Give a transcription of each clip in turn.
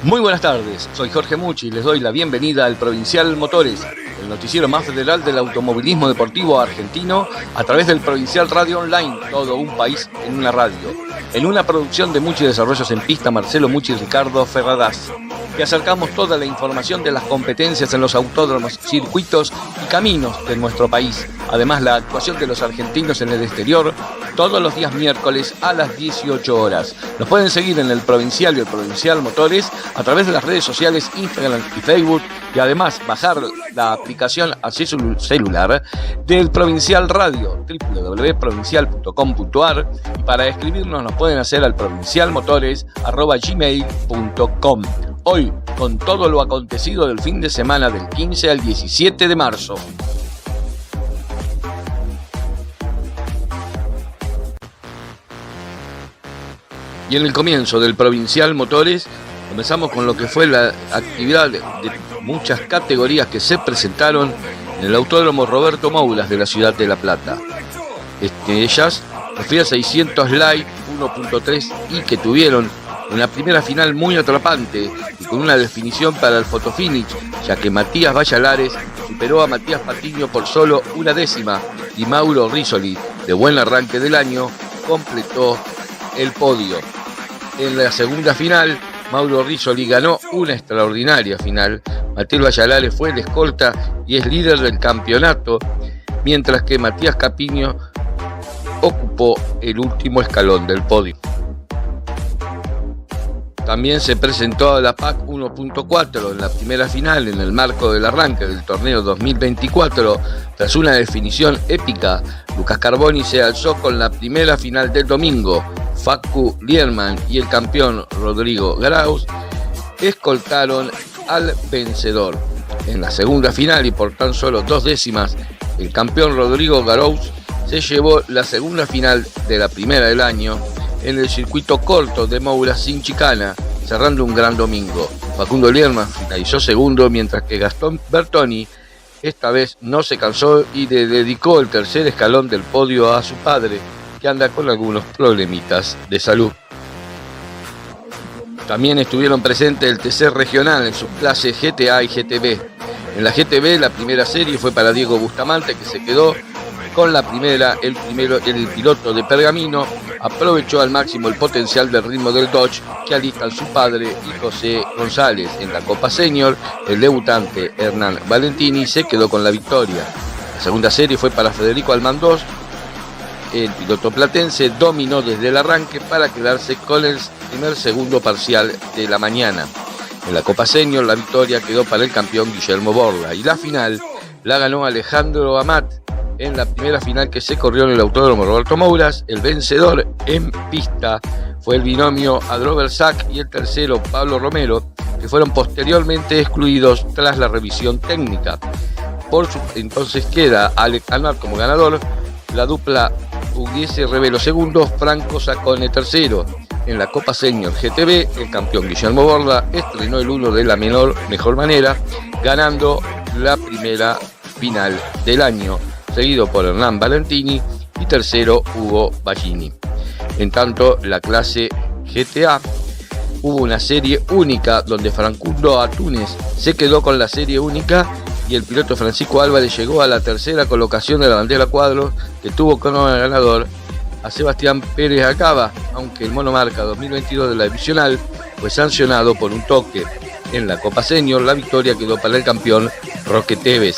Muy buenas tardes, soy Jorge Mucci y les doy la bienvenida al Provincial Motores, el noticiero más federal del automovilismo deportivo argentino a través del Provincial Radio Online, todo un país en una radio. En una producción de Mucci Desarrollos en Pista, Marcelo Mucci y Ricardo Ferradas. Te acercamos toda la información de las competencias en los autódromos, circuitos y caminos de nuestro país. Además, la actuación de los argentinos en el exterior todos los días miércoles a las 18 horas. Nos pueden seguir en el Provincial y el Provincial Motores a través de las redes sociales Instagram y Facebook y además bajar la aplicación a celular del Provincial Radio, www.provincial.com.ar, y para escribirnos nos pueden hacer al provincialmotores@gmail.com. Hoy, con todo lo acontecido del fin de semana del 15 al 17 de marzo. Y en el comienzo del Provincial Motores, comenzamos con lo que fue la actividad de muchas categorías que se presentaron en el Autódromo Roberto Moulas de la ciudad de La Plata. Ellas, los Fiat 600 Light 1.3 y que tuvieron una primera final muy atrapante y con una definición para el fotofinish, ya que Matías Vallalares superó a Matías Patiño por solo una décima y Mauro Risoli, de buen arranque del año, completó el podio. En la segunda final, Mauro Risoli ganó una extraordinaria final. Matías Vallalares fue el escolta y es líder del campeonato, mientras que Matías Capiño ocupó el último escalón del podio. También se presentó a la PAC 1.4 en la primera final en el marco del arranque del torneo 2024. Tras una definición épica, Lucas Carboni se alzó con la primera final del domingo. Facu Lierman y el campeón Rodrigo Graus escoltaron al vencedor. En la segunda final y por tan solo 2 décimas, el campeón Rodrigo Graus se llevó la segunda final de la primera del año en el circuito corto de Moulas sin chicana, cerrando un gran domingo. Facundo Lierman finalizó segundo, mientras que Gastón Bertoni esta vez no se cansó y le dedicó el tercer escalón del podio a su padre, que anda con algunos problemitas de salud. También estuvieron presentes el TC regional en sus clases GTA y GTB. En la GTB la primera serie fue para Diego Bustamante, que se quedó con la primera. El piloto de Pergamino aprovechó al máximo el potencial del ritmo del Dodge que alistan su padre y José González. En la Copa Senior, el debutante Hernán Valentini se quedó con la victoria. La segunda serie fue para Federico Almandós. El piloto platense dominó desde el arranque para quedarse con el primer segundo parcial de la mañana. En la Copa Senior la victoria quedó para el campeón Guillermo Borla y la final la ganó Alejandro Amat. En la primera final que se corrió en el Autódromo Roberto Moulas, el vencedor en pista fue el binomio Adrover Sack y el tercero Pablo Romero, que fueron posteriormente excluidos tras la revisión técnica. Entonces queda Alex Almar como ganador, la dupla Pugliese Revelo segundo, Franco Sacone tercero. En la Copa Senior GTB, el campeón Guillermo Borla estrenó el 1 de la mejor manera, ganando la primera final del año, seguido por Hernán Valentini y tercero Hugo Ballini. En tanto, la clase GTA hubo una serie única donde Facundo Atúnez se quedó con la serie única y el piloto Francisco Álvarez llegó a la tercera colocación de la bandera cuadros, que tuvo como ganador a Sebastián Pérez Acaba, aunque el monomarca 2022 de la divisional fue sancionado por un toque. En la Copa Senior la victoria quedó para el campeón Roque Tevez.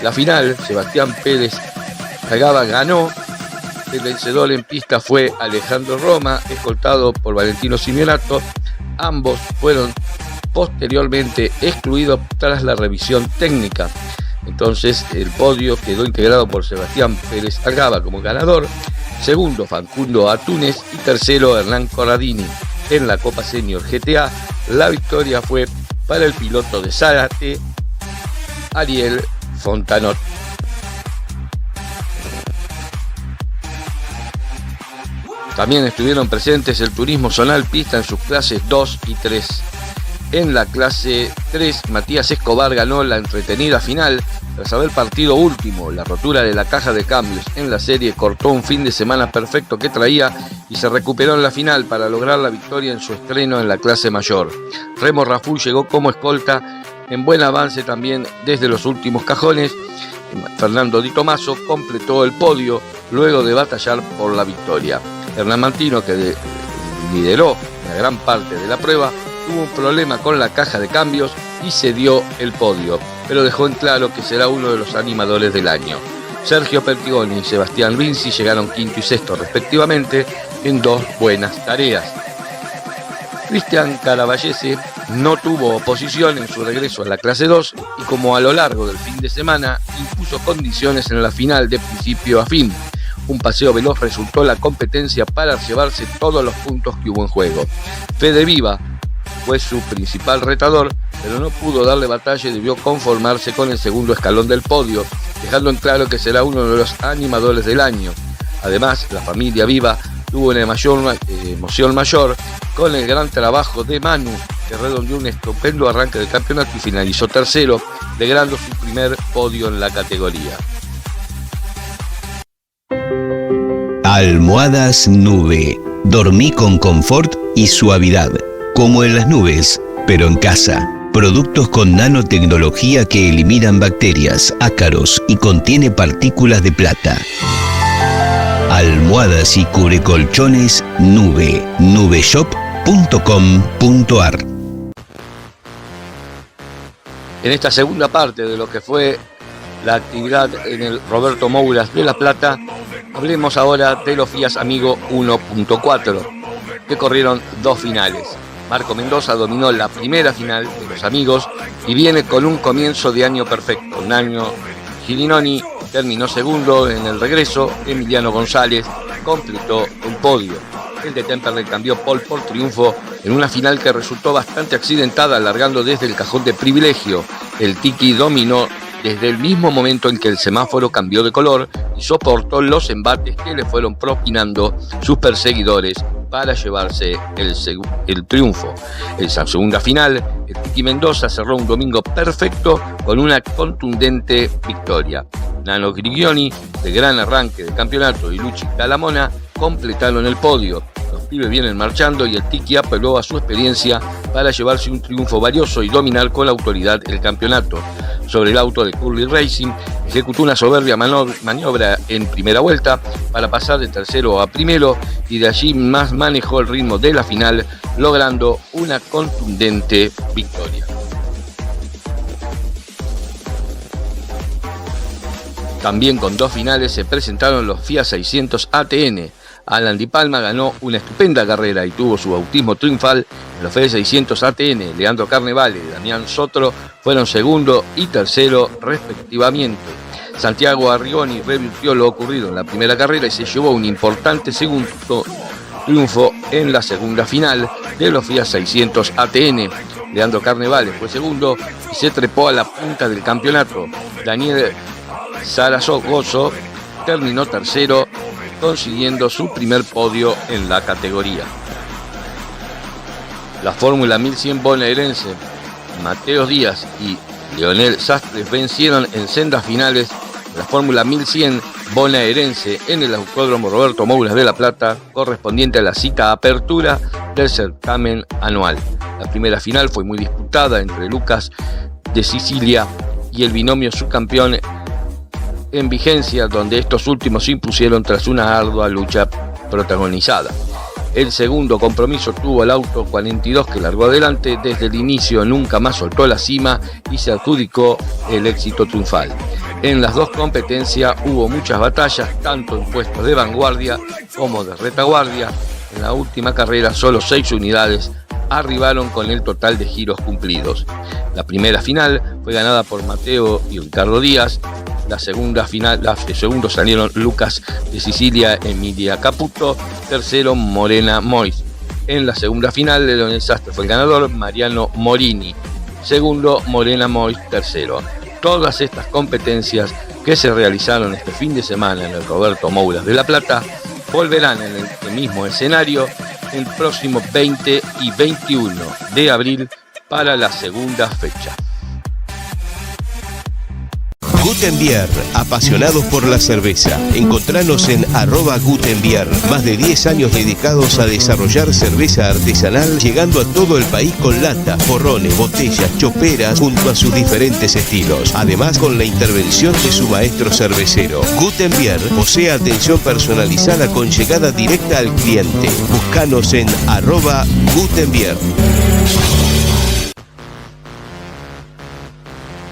La final, Sebastián Pérez Acaba ganó. El vencedor en pista fue Alejandro Roma, escoltado por Valentino Simeonato. Ambos fueron posteriormente excluidos tras la revisión técnica. Entonces el podio quedó integrado por Sebastián Pérez Acaba como ganador, segundo Facundo Atúnez y tercero Hernán Corradini. En la Copa Senior GTA la victoria fue para el piloto de Zárate, Ariel Fontanot. También estuvieron presentes el Turismo Zonal Pista en sus clases 2 y 3. En la clase 3, Matías Escobar ganó la entretenida final tras haber partido último. La rotura de la caja de cambios en la serie cortó un fin de semana perfecto que traía y se recuperó en la final para lograr la victoria en su estreno en la clase mayor. Remo Raful llegó como escolta en buen avance también desde los últimos cajones. Fernando Di Tomaso completó el podio luego de batallar por la victoria. Hernán Mantino, que lideró una gran parte de la prueba, tuvo un problema con la caja de cambios y cedió el podio, pero dejó en claro que será uno de los animadores del año. Sergio Pertigoni y Sebastián Vinci llegaron quinto y sexto respectivamente en dos buenas tareas. Cristian Caravallese no tuvo oposición en su regreso a la clase 2 y como a lo largo del fin de semana impuso condiciones en la final de principio a fin. Un paseo veloz resultó la competencia para llevarse todos los puntos que hubo en juego. Fede Viva fue su principal retador, pero no pudo darle batalla y debió conformarse con el segundo escalón del podio, dejando en claro que será uno de los animadores del año. Además, la familia Viva tuvo una emoción mayor con el gran trabajo de Manu, que redondeó un estupendo arranque del campeonato y finalizó tercero, logrando su primer podio en la categoría. Almohadas Nube. Dormí con confort y suavidad, como en las nubes, pero en casa. Productos con nanotecnología que eliminan bacterias, ácaros y contiene partículas de plata. Almohadas y cubrecolchones Nube. Nubeshop.com.ar. En esta segunda parte de lo que fue la actividad en el Roberto Mouras de La Plata, hablemos ahora de los FIAS Amigo 1.4, que corrieron dos finales. Marco Mendoza dominó la primera final de los Amigos y viene con un comienzo de año perfecto. Un año Girinoni terminó segundo en el regreso, Emiliano González completó un podio. El de Temperley cambió pole por triunfo en una final que resultó bastante accidentada, largando desde el cajón de privilegio. El Tiki dominó desde el mismo momento en que el semáforo cambió de color y soportó los embates que le fueron propinando sus perseguidores para llevarse el triunfo. En la segunda final, el Tiki Mendoza cerró un domingo perfecto con una contundente victoria. Nano Grigioni, de gran arranque del campeonato, y Luchi Calamona completaron el podio. Los pibes vienen marchando y el Tiki apeló a su experiencia para llevarse un triunfo valioso y dominar con autoridad el campeonato. Sobre el auto de Curly Racing, ejecutó una soberbia maniobra en primera vuelta para pasar de tercero a primero y de allí más manejó el ritmo de la final, logrando una contundente victoria. También con dos finales se presentaron los FIA 600 ATN. Alan Di Palma ganó una estupenda carrera y tuvo su bautismo triunfal en los FIA 600 ATN. Leandro Carnevale y Damián Sotro fueron segundo y tercero respectivamente. Santiago Arrigoni revirtió lo ocurrido en la primera carrera y se llevó un importante segundo triunfo en la segunda final de los FIA 600 ATN. Leandro Carnevale fue segundo y se trepó a la punta del campeonato. Daniel Zaragoza terminó tercero, consiguiendo su primer podio en la categoría. La Fórmula 1100 bonaerense, Mateo Díaz y Leonel Sastres vencieron en sendas finales la Fórmula 1100 bonaerense en el Autódromo Roberto Mouras de La Plata, correspondiente a la cita apertura del certamen anual. La primera final fue muy disputada entre Lucas de Sicilia y el binomio subcampeón en vigencia, donde estos últimos se impusieron tras una ardua lucha protagonizada. El segundo compromiso tuvo el auto 42 que largó adelante desde el inicio, nunca más soltó la cima y se adjudicó el éxito triunfal. En las dos competencias hubo muchas batallas, tanto en puestos de vanguardia como de retaguardia. En la última carrera solo 6 unidades arribaron con el total de giros cumplidos. La primera final fue ganada por Mateo y Ricardo Díaz. La segunda final, de segundo salieron Lucas de Sicilia, Emilia Caputo, tercero Morena Mois. En la segunda final, Leonel Sastre fue el ganador, Mariano Morini, segundo Morena Mois, tercero. Todas estas competencias que se realizaron este fin de semana en el Roberto Mouras de La Plata volverán en el mismo escenario el próximo 20 y 21 de abril para la segunda fecha. Gutenbier, apasionados por la cerveza. Encontranos en @Gutenbier. Más de 10 años dedicados a desarrollar cerveza artesanal, llegando a todo el país con latas, porrones, botellas, choperas, junto a sus diferentes estilos. Además, con la intervención de su maestro cervecero. Gutenbier posee atención personalizada con llegada directa al cliente. Búscanos en @Gutenbier.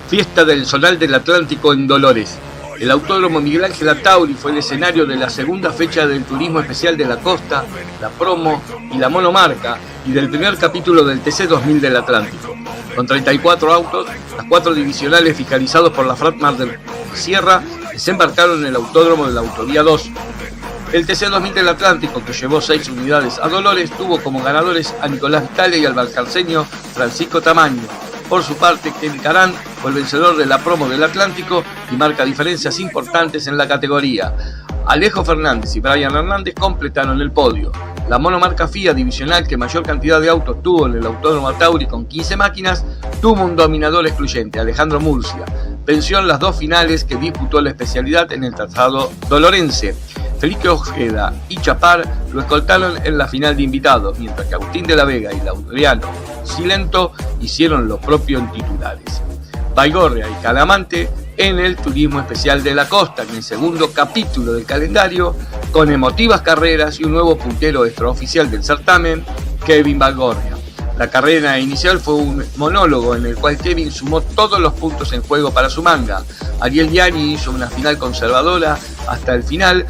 Fiesta del Zonal del Atlántico en Dolores. El Autódromo Miguel Ángel Atauri fue el escenario de la segunda fecha del Turismo Especial de la Costa, la Promo y la Monomarca, y del primer capítulo del TC 2000 del Atlántico. Con 34 autos, las 4 divisionales fiscalizados por la Fratmar del Sierra desembarcaron en el Autódromo de la Autovía 2. El TC 2000 del Atlántico, que llevó 6 unidades a Dolores, tuvo como ganadores a Nicolás Vitale y al valcarceño Francisco Tamaño. Por su parte, Kevin Carán fue el vencedor de la Promo del Atlántico y marca diferencias importantes en la categoría. Alejo Fernández y Brian Hernández completaron el podio. La monomarca FIA divisional, que mayor cantidad de autos tuvo en el Autódromo Atauri con 15 máquinas, tuvo un dominador excluyente, Alejandro Murcia. Venció en las 2 finales que disputó la especialidad en el trazado dolorense. Felipe Ojeda y Chapar lo escoltaron en la final de invitados, mientras que Agustín de la Vega y Laureano Silento hicieron lo propio en titulares. Baigorria y Calamante en el Turismo Especial de la Costa, en el segundo capítulo del calendario, con emotivas carreras y un nuevo puntero extraoficial del certamen, Kevin Baigorria. La carrera inicial fue un monólogo en el cual Kevin sumó todos los puntos en juego para su manga. Ariel Gianni hizo una final conservadora hasta el final,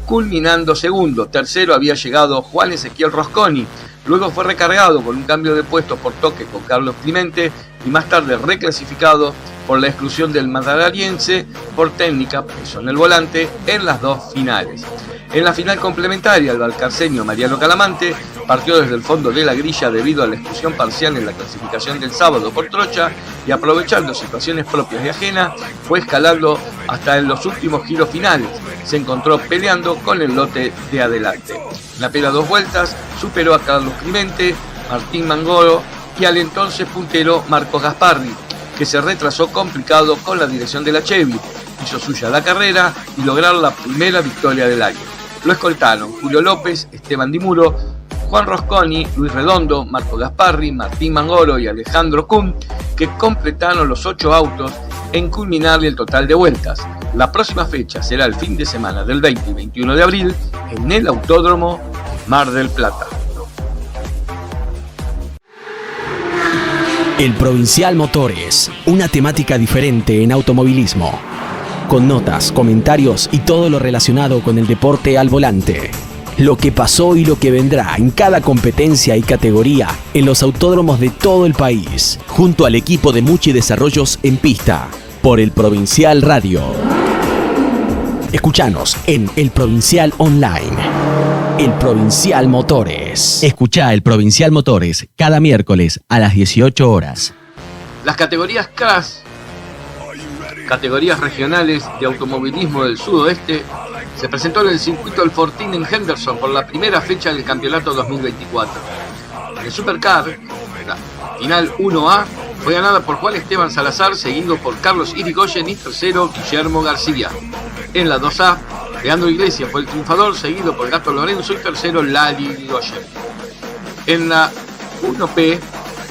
culminando segundo. Tercero había llegado Juan Ezequiel Rosconi. Luego fue recargado con un cambio de puestos por toque con Carlos Clemente y más tarde reclasificado por la exclusión del madalariense por técnica, peso en el volante, en las 2 finales. En la final complementaria, el valcarceño Mariano Calamante partió desde el fondo de la grilla debido a la exclusión parcial en la clasificación del sábado por trocha y, aprovechando situaciones propias y ajenas, fue escalando hasta en los últimos giros finales. Se encontró peleando con el lote de adelante. En la pela 2 vueltas superó a Carlos Clemente, Martín Mangoro y al entonces puntero Marcos Gasparri, que se retrasó complicado con la dirección de la Chevy. Hizo suya la carrera y lograron la primera victoria del año. Lo escoltaron Julio López, Esteban Di Muro, Juan Rosconi, Luis Redondo, Marco Gasparri, Martín Mangoro y Alejandro Kuhn, que completaron los 8 autos en culminar el total de vueltas. La próxima fecha será el fin de semana del 20 y 21 de abril en el Autódromo de Mar del Plata. El Provincial Motores, una temática diferente en automovilismo, con notas, comentarios y todo lo relacionado con el deporte al volante. Lo que pasó y lo que vendrá en cada competencia y categoría en los autódromos de todo el país, junto al equipo de Muchi Desarrollos en pista, por el Provincial Radio. Escuchanos en El Provincial Online. El Provincial Motores. Escuchá El Provincial Motores cada miércoles a las 18 horas. Las categorías CRAS, categorías regionales de automovilismo del sudoeste, se presentó en el circuito del Fortín en Henderson por la primera fecha del campeonato 2024. En el Supercar, la final 1A fue ganada por Juan Esteban Salazar, seguido por Carlos Irigoyen y tercero Guillermo García. En la 2A, Leandro Iglesias fue el triunfador, seguido por Gato Lorenzo y tercero Lali Irigoyen. En la 1P,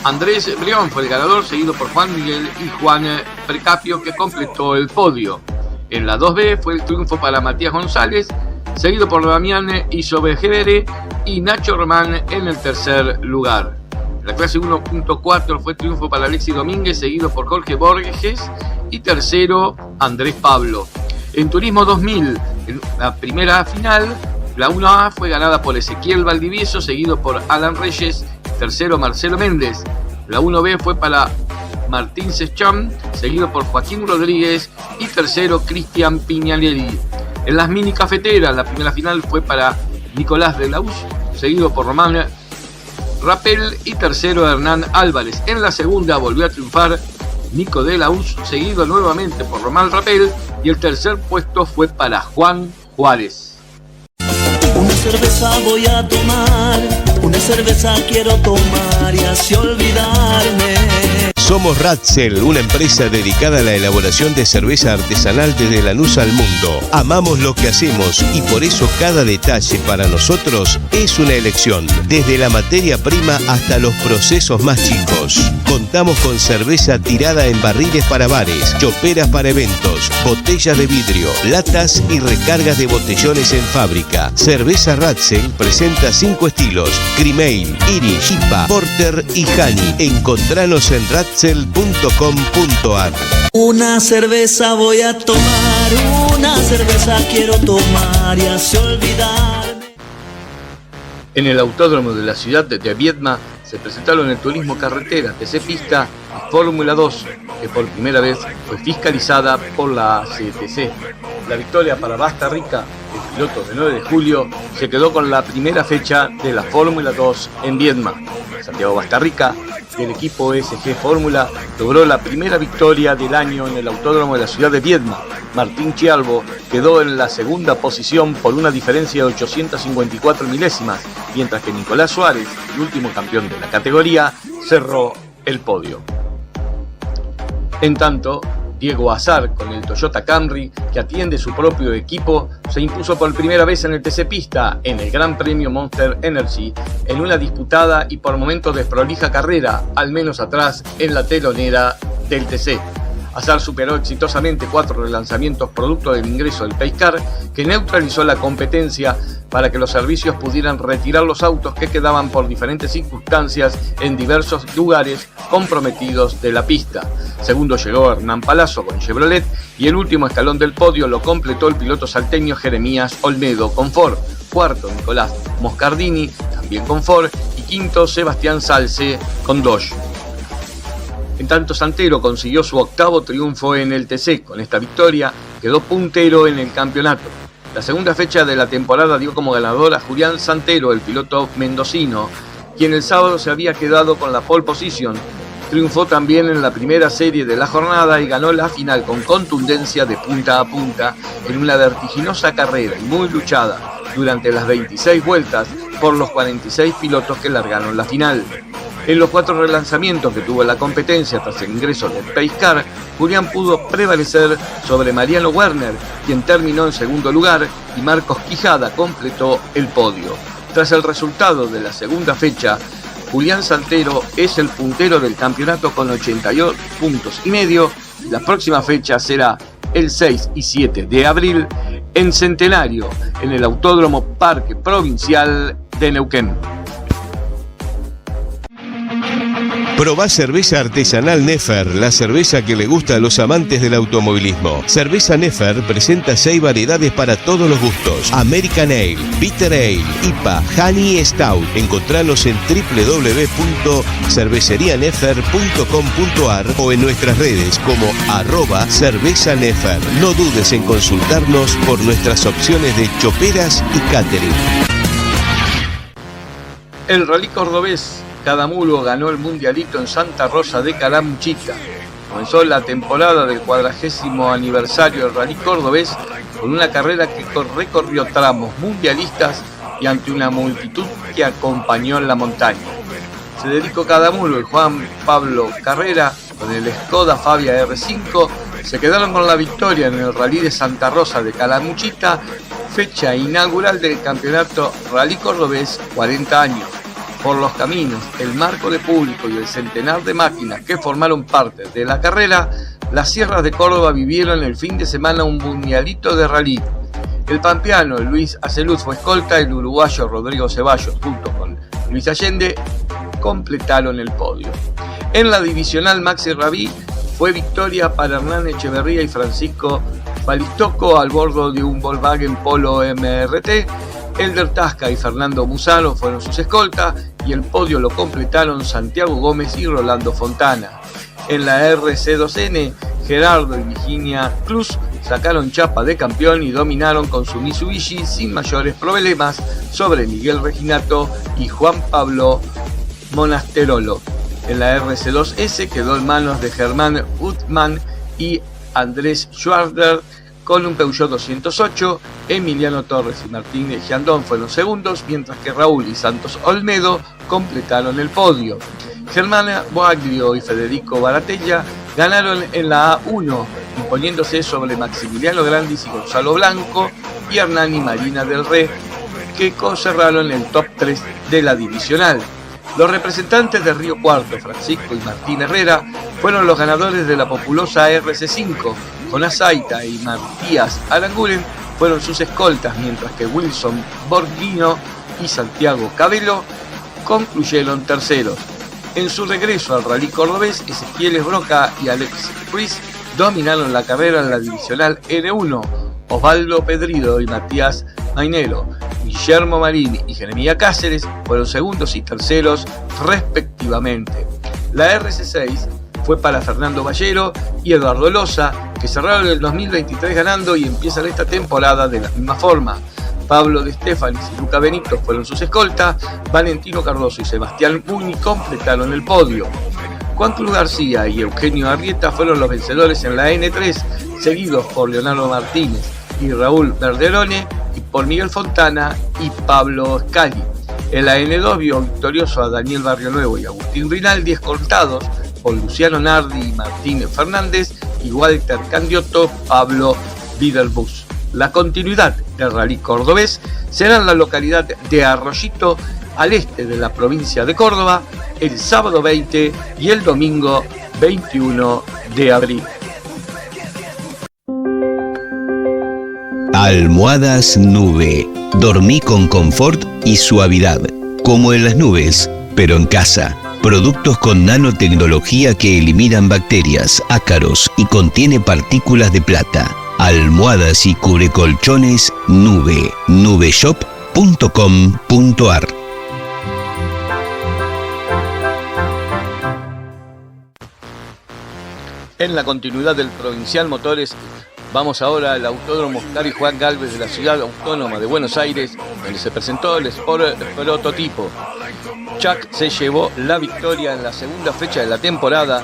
Andrés Brión fue el ganador, seguido por Juan Miguel y Juan Precapio, que completó el podio. En la 2B fue el triunfo para Matías González, seguido por Damián Isobejere y Nacho Román en el tercer lugar. En la clase 1.4 fue triunfo para Alexis Domínguez, seguido por Jorge Borges y tercero Andrés Pablo. En Turismo 2000, en la primera final, la 1A fue ganada por Ezequiel Valdivieso, seguido por Alan Reyes, tercero Marcelo Méndez. La 1B fue para Martín Secham, seguido por Joaquín Rodríguez y tercero Cristian Piñanelli. En las mini cafeteras, la primera final fue para Nicolás de Laus, seguido por Román Rapel y tercero Hernán Álvarez. En la segunda volvió a triunfar Nico de Laus, seguido nuevamente por Román Rapel, y el tercer puesto fue para Juan Juárez. Una cerveza voy a tomar, una cerveza quiero tomar y así olvidarme Somos Ratzel, una empresa dedicada a la elaboración de cerveza artesanal desde Lanús al mundo. Amamos lo que hacemos y por eso cada detalle para nosotros es una elección, desde la materia prima hasta los procesos más chicos. Contamos con cerveza tirada en barriles para bares, choperas para eventos, botellas de vidrio, latas y recargas de botellones en fábrica. Cerveza Ratzel presenta 5 estilos: Cream Ale, Irish, IPA, Porter y Honey. Encontranos en ratzel.com.ar. Una cerveza voy a tomar, una cerveza quiero tomar y así olvidarme. En el autódromo de la ciudad de Viedma se presentaron el turismo carretera, TC Pista y Fórmula 2, que por primera vez fue fiscalizada por la ACTC. La victoria para Basta Rica, el piloto de 9 de julio, se quedó con la primera fecha de la Fórmula 2 en Viedma. Santiago Bastarrica, del equipo SG Fórmula, logró la primera victoria del año en el autódromo de la ciudad de Viedma. Martín Chialbo quedó en la segunda posición por una diferencia de 854 milésimas, mientras que Nicolás Suárez, el último campeón de la categoría, cerró el podio. En tanto, Diego Azar, con el Toyota Camry, que atiende su propio equipo, se impuso por primera vez en el TC Pista, en el Gran Premio Monster Energy, en una disputada y por momentos desprolija carrera, al menos atrás en la telonera del TC. Azar superó exitosamente 4 relanzamientos producto del ingreso del Pacecar, que neutralizó la competencia para que los servicios pudieran retirar los autos que quedaban por diferentes circunstancias en diversos lugares comprometidos de la pista. Segundo llegó Hernán Palazzo con Chevrolet y el último escalón del podio lo completó el piloto salteño Jeremías Olmedo con Ford. Cuarto, Nicolás Moscardini, también con Ford, y quinto, Sebastián Salce con Dodge. En tanto, Santero consiguió su 8º triunfo en el TC. Con esta victoria quedó puntero en el campeonato. La segunda fecha de la temporada dio como ganador a Julián Santero, el piloto mendocino, quien el sábado se había quedado con la pole position. Triunfó también en la primera serie de la jornada y ganó la final con contundencia de punta a punta en una vertiginosa carrera y muy luchada durante las 26 vueltas por los 46 pilotos que largaron la final. En los 4 relanzamientos que tuvo la competencia tras el ingreso del Pacecar, Julián pudo prevalecer sobre Mariano Werner, quien terminó en segundo lugar, y Marcos Quijada completó el podio. Tras el resultado de la segunda fecha, Julián Santero es el puntero del campeonato con 88 puntos y medio. La próxima fecha será el 6 y 7 de abril en Centenario, en el Autódromo Parque Provincial de Neuquén. Probá cerveza artesanal Nefer, la cerveza que le gusta a los amantes del automovilismo. Cerveza Nefer presenta 6 variedades para todos los gustos: American Ale, Bitter Ale, IPA, Honey y Stout. Encontralos en www.cervecerianefer.com.ar o en nuestras redes como @cervezanefer. No dudes en consultarnos por nuestras opciones de choperas y catering. El Rally Cordobés Cadamulo ganó el mundialito en Santa Rosa de Calamuchita. Comenzó la temporada del 40º aniversario del Rally Cordobés con una carrera que recorrió tramos mundialistas y ante una multitud que acompañó en la montaña. Federico Cadamulo y Juan Pablo Carrera, con el Skoda Fabia R5, se quedaron con la victoria en el Rally de Santa Rosa de Calamuchita, fecha inaugural del campeonato Rally Cordobés 40 años. Por los caminos, el marco de público y el centenar de máquinas que formaron parte de la carrera, las sierras de Córdoba vivieron el fin de semana un mundialito de rally. El pampeano Luis Aceluz fue escolta, el uruguayo Rodrigo Ceballos, junto con Luis Allende, completaron el podio. En la divisional Maxi Rabí fue victoria para Hernán Echeverría y Francisco Balistoco al bordo de un Volkswagen Polo MRT. Elder Tasca y Fernando Musano fueron sus escoltas y el podio lo completaron Santiago Gómez y Rolando Fontana. En la RC2N, Gerardo y Virginia Cruz sacaron chapa de campeón y dominaron con su Mitsubishi sin mayores problemas sobre Miguel Reginato y Juan Pablo Monasterolo. En la RC2S quedó en manos de Germán Utman y Andrés Schwarzer con un Peugeot 208, Emiliano Torres y Martín Giandón fueron segundos, mientras que Raúl y Santos Olmedo completaron el podio. Germana Boaglio y Federico Baratella ganaron en la A1, imponiéndose sobre Maximiliano Grandis y Gonzalo Blanco, y Hernán y Marina del Rey, que cerraron el top 3 de la divisional. Los representantes de Río Cuarto, Francisco y Martín Herrera, fueron los ganadores de la populosa RC5. Jonás Aita y Matías Aranguren fueron sus escoltas, mientras que Wilson Borghino y Santiago Cabello concluyeron terceros. En su regreso al rally cordobés, Ezequiel Esbroca y Alex Ruiz dominaron la carrera en la divisional N1. Osvaldo Pedrido y Matías Mainero, Guillermo Marín y Jeremía Cáceres fueron segundos y terceros respectivamente. La RC6 fue para Fernando Ballero y Eduardo Loza, que cerraron el 2023 ganando y empiezan esta temporada de la misma forma. Pablo De Estefanis y Luca Benito fueron sus escoltas, Valentino Cardoso y Sebastián Muni completaron el podio. Juan Cruz García y Eugenio Arrieta fueron los vencedores en la N3, seguidos por Leonardo Martínez y Raúl Verderone, y por Miguel Fontana y Pablo Scali. En la N2 vio victorioso a Daniel Barrionuevo y Agustín Rinaldi, escoltados por Luciano Nardi y Martín Fernández y Walter Candiotto, Pablo Biderbus. La continuidad del rally cordobés será en la localidad de Arroyito, al este de la provincia de Córdoba, el sábado 20 y el domingo 21 de abril. Almohadas Nube. Dormí con confort y suavidad, como en las nubes, pero en casa. Productos con nanotecnología que eliminan bacterias, ácaros y contiene partículas de plata. Almohadas y cubrecolchones Nube. Nubeshop.com.ar. En la continuidad del Provincial Motores, vamos ahora al Autódromo Oscar y Juan Gálvez de la Ciudad Autónoma de Buenos Aires, donde se presentó el Sport Prototipo. Chuck se llevó la victoria en la segunda fecha de la temporada,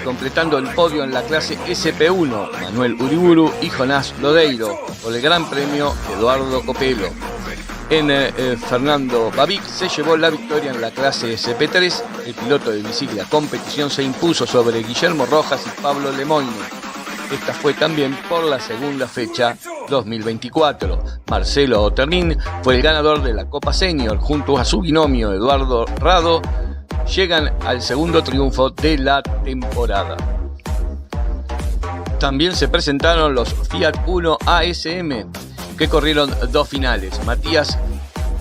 completando el podio en la clase SP1, Manuel Uriburu y Jonás Lodeiro, por el Gran Premio Eduardo Copelo. Fernando Babic se llevó la victoria en la clase SP3, el piloto de bicicleta competición se impuso sobre Guillermo Rojas y Pablo Lemoyne. Esta fue también por la segunda fecha 2024. Marcelo Oternin fue el ganador de la Copa Senior junto a su binomio Eduardo Rado. Llegan al segundo triunfo de la temporada. También se presentaron los Fiat Uno ASM, que corrieron dos finales. Matías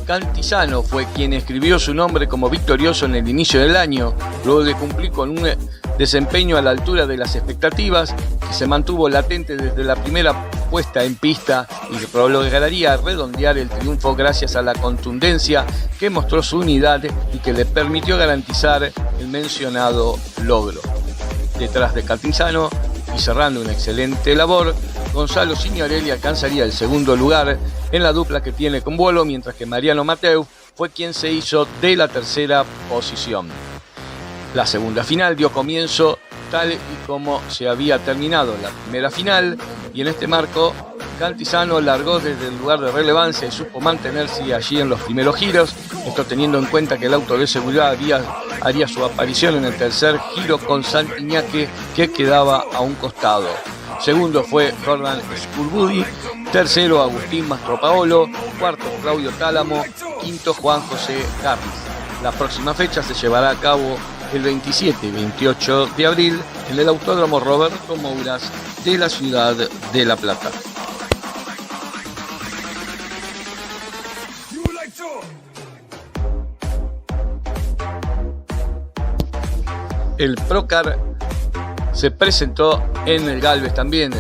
Cantizano fue quien escribió su nombre como victorioso en el inicio del año, luego de cumplir con un desempeño a la altura de las expectativas, que se mantuvo latente desde la primera puesta en pista y que lograría redondear el triunfo gracias a la contundencia que mostró su unidad y que le permitió garantizar el mencionado logro. Detrás de Cantizano y cerrando una excelente labor, Gonzalo Signorelli alcanzaría el segundo lugar en la dupla que tiene con Vuelo, mientras que Mariano Mateu fue quien se hizo de la tercera posición. La segunda final dio comienzo tal y como se había terminado la primera final, y en este marco Cantizano largó desde el lugar de relevancia y supo mantenerse allí en los primeros giros, esto teniendo en cuenta que el auto de seguridad haría su aparición en el tercer giro con Santiñaque, que quedaba a un costado. Segundo fue Jordan Sculbudi, tercero Agustín Mastropaolo, cuarto Claudio Tálamo, quinto Juan José Garris. La próxima fecha se llevará a cabo el 27 y 28 de abril en el Autódromo Roberto Mouras de la ciudad de La Plata. El Procar se presentó en el Gálvez también,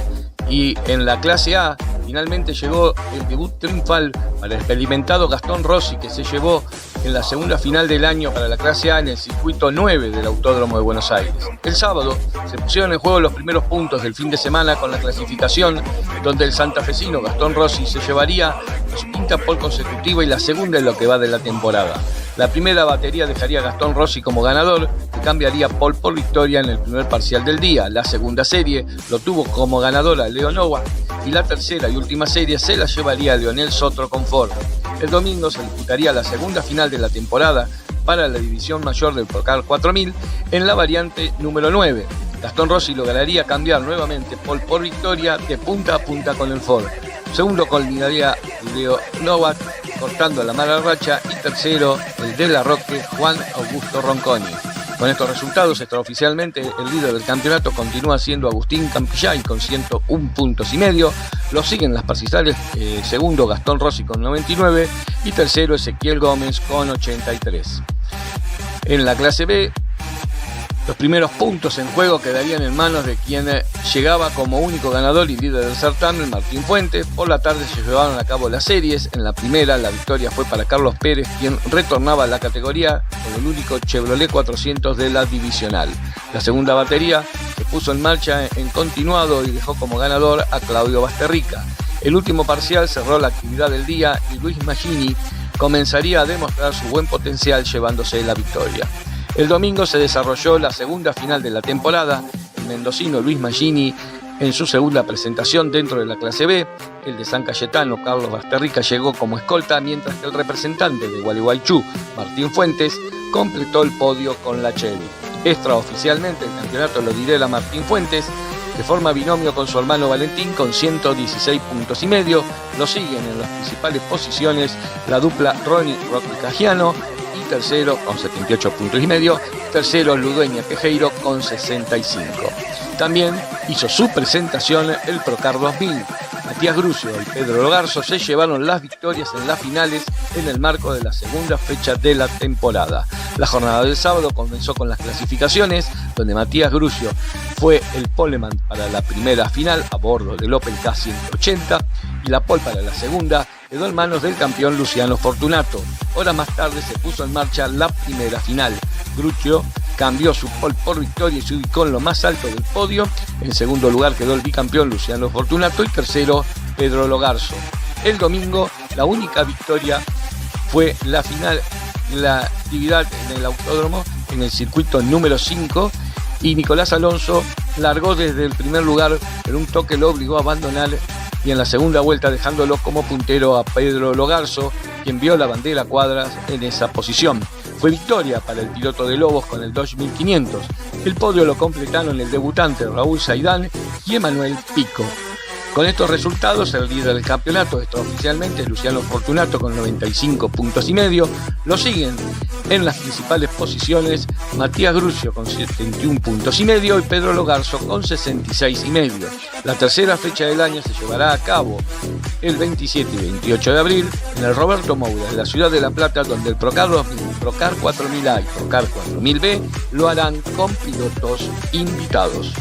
y en la clase A finalmente llegó el debut triunfal para el experimentado Gastón Rossi, que se llevó en la segunda final del año para la clase A en el circuito 9 del Autódromo de Buenos Aires. El sábado se pusieron en juego los primeros puntos del fin de semana con la clasificación, donde el santafesino Gastón Rossi se llevaría su quinta pole consecutiva y la segunda en lo que va de la temporada. La primera batería dejaría a Gastón Rossi como ganador, que cambiaría pole por victoria en el primer parcial del día. La segunda serie lo tuvo como ganadora Leo Nowak y la tercera y última serie se la llevaría Leonel Sotro con Ford. El domingo se disputaría la segunda final de la temporada para la división mayor del Procar 4000 en la variante número 9. Gastón Rossi lograría cambiar nuevamente pole por victoria de punta a punta con el Ford. Segundo culminaría Leo Nowak cortando la mala racha y tercero el de la Roque Juan Augusto Ronconi. Con estos resultados extraoficialmente el líder del campeonato continúa siendo Agustín Campillay con 101 puntos y medio. Lo siguen las parciales, segundo Gastón Rossi con 99 y tercero Ezequiel Gómez con 83. En la clase B, los primeros puntos en juego quedarían en manos de quien llegaba como único ganador y líder del certamen, Martín Fuentes. Por la tarde se llevaron a cabo las series. En la primera, la victoria fue para Carlos Pérez, quien retornaba a la categoría con el único Chevrolet 400 de la divisional. La segunda batería se puso en marcha en continuado y dejó como ganador a Claudio Basterrica. El último parcial cerró la actividad del día y Luis Maggini comenzaría a demostrar su buen potencial llevándose la victoria. El domingo se desarrolló la segunda final de la temporada. El mendocino Luis Maggini, en su segunda presentación dentro de la clase B, el de San Cayetano, Carlos Basterrica, llegó como escolta, mientras que el representante de Gualeguaychú, Martín Fuentes, completó el podio con la Chevy. Extraoficialmente el campeonato lo lidera Martín Fuentes, que forma binomio con su hermano Valentín con 116 puntos y medio. Lo siguen en las principales posiciones la dupla Ronnie Roque Cagiano, y tercero con 78 puntos y medio, tercero Ludueña Quejeiro con 65. También hizo su presentación el Procar 2000. Matías Grucio y Pedro Logarzo se llevaron las victorias en las finales en el marco de la segunda fecha de la temporada. La jornada del sábado comenzó con las clasificaciones, donde Matías Grucio fue el poleman para la primera final a bordo del Opel K180 y la pole para la segunda quedó en manos del campeón Luciano Fortunato. Horas más tarde se puso en marcha la primera final. Grucio cambió su pole por victoria y se ubicó en lo más alto del podio. En segundo lugar quedó el bicampeón Luciano Fortunato y tercero Pedro Logarzo. El domingo la única victoria fue la final, la actividad en el autódromo en el circuito número 5 y Nicolás Alonso largó desde el primer lugar, pero un toque lo obligó a abandonar y en la segunda vuelta dejándolo como puntero a Pedro Logarzo, quien vio la bandera cuadras en esa posición. Fue victoria para el piloto de Lobos con el Dodge 1500. El podio lo completaron el debutante Raúl Saidán y Emanuel Pico. Con estos resultados, el líder del campeonato extraoficialmente es Luciano Fortunato con 95 puntos y medio. Lo siguen en las principales posiciones Matías Grucio con 71 puntos y medio y Pedro Logarzo con 66 y medio. La tercera fecha del año se llevará a cabo el 27 y 28 de abril en el Roberto Moura de la ciudad de La Plata, donde el Procar 2000, Procar 4000A y Procar 4000B lo harán con pilotos invitados.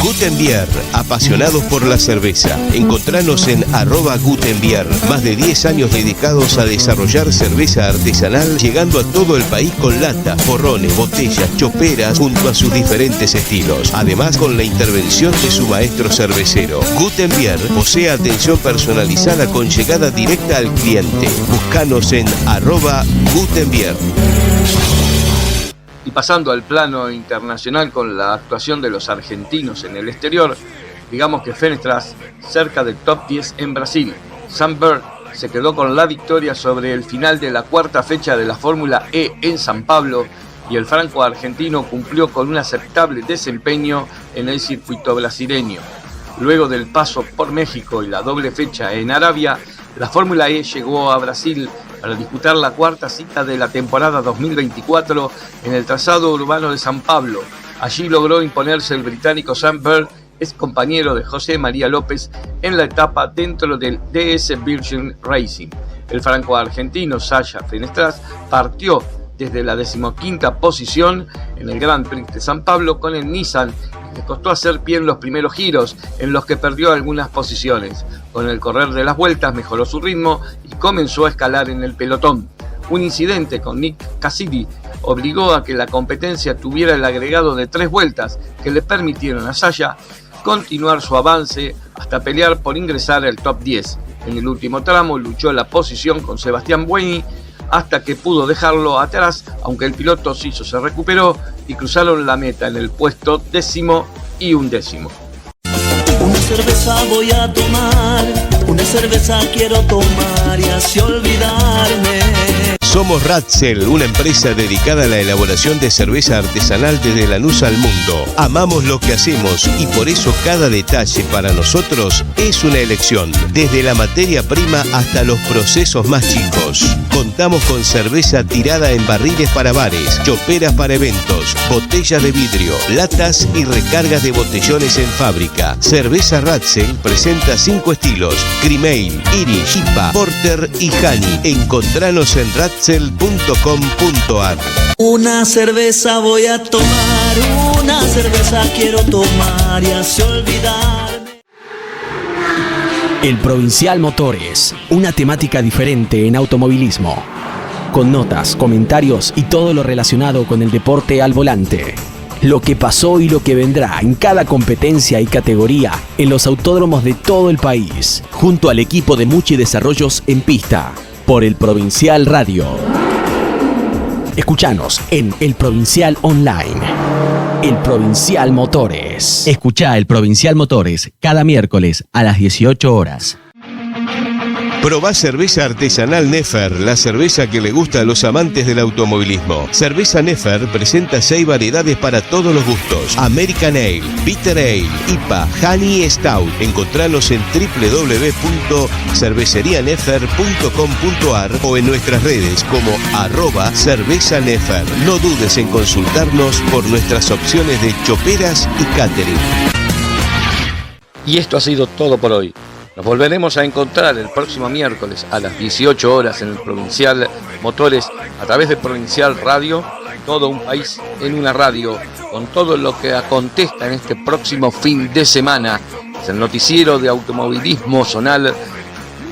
Gutenbier, apasionados por la cerveza. Encontranos en @Gutenbier. Más de 10 años dedicados a desarrollar cerveza artesanal, llegando a todo el país con latas, porrones, botellas, choperas, junto a sus diferentes estilos. Además, con la intervención de su maestro cervecero. Gutenbier posee atención personalizada con llegada directa al cliente. Búscanos en @Gutenbier. Y pasando al plano internacional con la actuación de los argentinos en el exterior, digamos que Fenestras cerca del top 10 en Brasil. Sam Bird se quedó con la victoria sobre el final de la cuarta fecha de la Fórmula E en San Pablo y el franco-argentino cumplió con un aceptable desempeño en el circuito brasileño. Luego del paso por México y la doble fecha en Arabia, la Fórmula E llegó a Brasil para disputar la cuarta cita de la temporada 2024 en el trazado urbano de San Pablo. Allí logró imponerse el británico Sam Bird, ex compañero de José María López, en la etapa dentro del DS Virgin Racing. El franco-argentino Sasha Fenestras partió desde la 15ª posición en el Grand Prix de San Pablo con el Nissan y Le costó hacer pie en los primeros giros, en los que perdió algunas posiciones. Con el correr de las vueltas mejoró su ritmo y comenzó a escalar en el pelotón. Un incidente con Nick Cassidy obligó a que la competencia tuviera el agregado de 3 vueltas que le permitieron a Sasha continuar su avance hasta pelear por ingresar al top 10. En el último tramo luchó la posición con Sebastián Buemi hasta que pudo dejarlo atrás, aunque el piloto suizo se recuperó y cruzaron la meta en el puesto 10º y 11º. Una cerveza voy a tomar, una cerveza quiero tomar y así olvidarme. Somos Ratzel, una empresa dedicada a la elaboración de cerveza artesanal desde Lanús al mundo. Amamos lo que hacemos y por eso cada detalle para nosotros es una elección, desde la materia prima hasta los procesos más chicos. Contamos con cerveza tirada en barriles para bares, choperas para eventos, botellas de vidrio, latas y recargas de botellones en fábrica. Cerveza Ratzel presenta 5 estilos: Cream Ale, Irish, IPA, Porter y Honey. Encontranos en ratzel.com.ar. Una cerveza voy a tomar, una cerveza quiero tomar y así olvidarme. El Provincial Motores, una temática diferente en automovilismo, con notas, comentarios y todo lo relacionado con el deporte al volante. Lo que pasó y lo que vendrá en cada competencia y categoría en los autódromos de todo el país, junto al equipo de Muchi Desarrollos en pista, por el Provincial Radio. Escuchanos en El Provincial Online. El Provincial Motores. Escuchá El Provincial Motores cada miércoles a las 18 horas. Probá cerveza artesanal Nefer, la cerveza que le gusta a los amantes del automovilismo. Cerveza Nefer presenta 6 variedades para todos los gustos: American Ale, Bitter Ale, IPA, Honey y Stout. Encontranos en www.cervecerianefer.com.ar o en nuestras redes como @cervezanefer. No dudes en consultarnos por nuestras opciones de choperas y catering. Y esto ha sido todo por hoy. Nos volveremos a encontrar el próximo miércoles a las 18 horas en el Provincial Motores a través de Provincial Radio, todo un país en una radio, con todo lo que acontezca en este próximo fin de semana. Es el noticiero de automovilismo zonal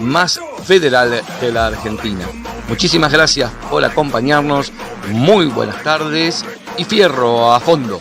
más federal de la Argentina. Muchísimas gracias por acompañarnos, muy buenas tardes y fierro a fondo.